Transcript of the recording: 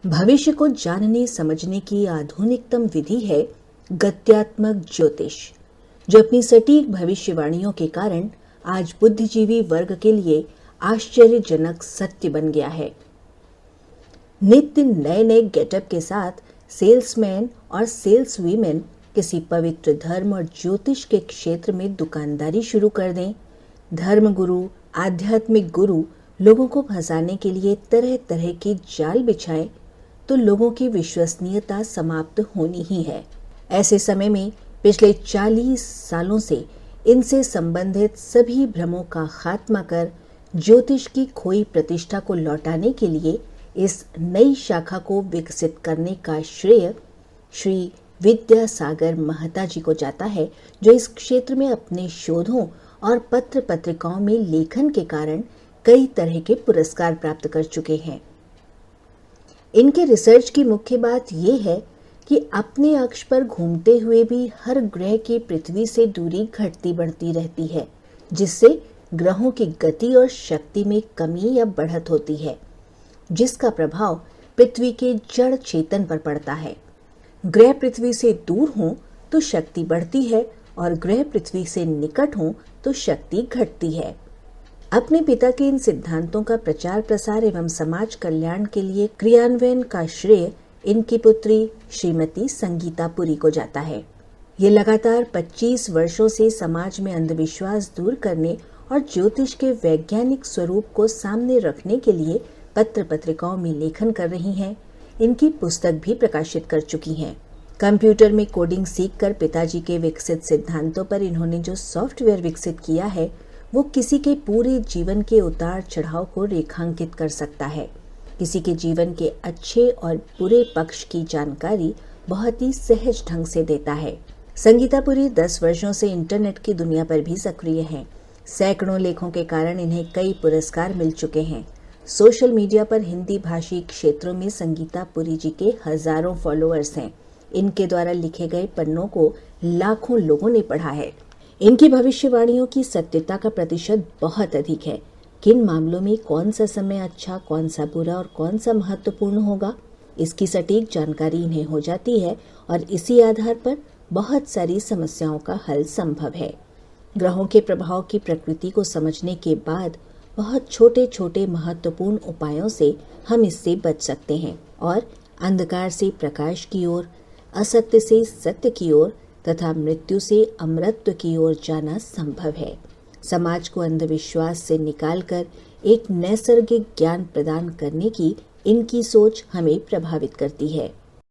भविष्य को जानने समझने की आधुनिकतम विधि है गत्यात्मक ज्योतिष, जो अपनी सटीक भविष्यवाणियों के कारण आज बुद्धिजीवी वर्ग के लिए आश्चर्यजनक सत्य बन गया है। नित्य नए नए गेटअप के साथ सेल्समैन और सेल्स वीमेन किसी पवित्र धर्म और ज्योतिष के क्षेत्र में दुकानदारी शुरू कर दें। धर्म गुरु, आध्यात्मिक गुरु लोगों को फंसाने के लिए तरह तरह के जाल बिछाएं तो लोगों की विश्वसनीयता समाप्त होनी ही है। ऐसे समय में पिछले 40 सालों से इनसे संबंधित सभी भ्रमों का खात्मा कर ज्योतिष की खोई प्रतिष्ठा को लौटाने के लिए इस नई शाखा को विकसित करने का श्रेय श्री विद्यासागर महता जी को जाता है, जो इस क्षेत्र में अपने शोधों और पत्र पत्रिकाओं में लेखन के कारण कई तरह के पुरस्कार प्राप्त कर चुके हैं। इनके रिसर्च की मुख्य बात यह है कि अपने अक्ष पर घूमते हुए भी हर ग्रह की पृथ्वी से दूरी घटती बढ़ती रहती है, जिससे ग्रहों की गति और शक्ति में कमी या बढ़त होती है, जिसका प्रभाव पृथ्वी के जड़ चेतन पर पड़ता है। ग्रह पृथ्वी से दूर हों तो शक्ति बढ़ती है और ग्रह पृथ्वी से निकट हों तो शक्ति घटती है। अपने पिता के इन सिद्धांतों का प्रचार प्रसार एवं समाज कल्याण के लिए क्रियान्वयन का श्रेय इनकी पुत्री श्रीमती संगीता पुरी को जाता है। ये लगातार 25 वर्षों से समाज में अंधविश्वास दूर करने और ज्योतिष के वैज्ञानिक स्वरूप को सामने रखने के लिए पत्र पत्रिकाओं में लेखन कर रही हैं। इनकी पुस्तक भी प्रकाशित कर चुकी हैं। कंप्यूटर में कोडिंग सीखकर पिताजी के विकसित सिद्धांतों पर इन्होंने जो सॉफ्टवेयर विकसित किया है, वो किसी के पूरे जीवन के उतार चढ़ाव को रेखांकित कर सकता है। किसी के जीवन के अच्छे और बुरे पक्ष की जानकारी बहुत ही सहज ढंग से देता है। संगीता पुरी 10 वर्षों से इंटरनेट की दुनिया पर भी सक्रिय हैं। सैकड़ों लेखों के कारण इन्हें कई पुरस्कार मिल चुके हैं। सोशल मीडिया पर हिंदी भाषी क्षेत्रों में संगीता पुरी जी के हजारों फॉलोअर्स हैं। इनके द्वारा लिखे गए पन्नों को लाखों लोगों ने पढ़ा है। इनकी भविष्यवाणियों की सत्यता का प्रतिशत बहुत अधिक है। किन मामलों में कौन सा समय अच्छा, कौन सा बुरा और कौन सा महत्वपूर्ण होगा, इसकी सटीक जानकारी इन्हें हो जाती है और इसी आधार पर बहुत सारी समस्याओं का हल संभव है। ग्रहों के प्रभाव की प्रकृति को समझने के बाद बहुत छोटे छोटे महत्वपूर्ण उपायों से हम इससे बच सकते हैं और अंधकार से प्रकाश की ओर, असत्य से सत्य की ओर तथा मृत्यु से अमरत्व की ओर जाना संभव है। समाज को अंधविश्वास से निकालकर एक नैसर्गिक ज्ञान प्रदान करने की इनकी सोच हमें प्रभावित करती है।